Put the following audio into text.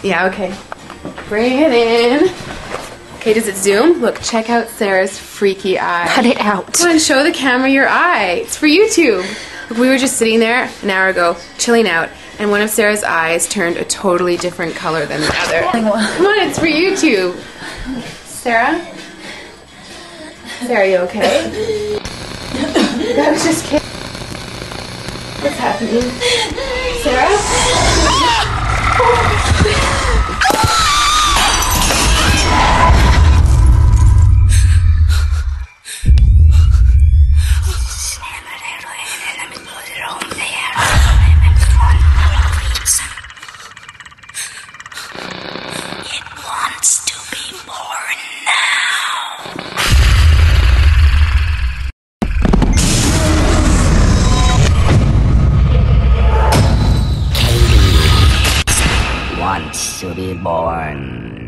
Yeah, okay. Bring it in. Okay, does it zoom? Look, check out Sarah's freaky eye. Cut it out. Come on, show the camera your eye. It's for YouTube. Look, we were just sitting there an hour ago, chilling out, and one of Sarah's eyes turned a totally different color than the other. Come on, it's for YouTube. Sarah? Sarah, are you okay? I was just kidding. What's happening? Sarah? It wants to be born now. Wants to be born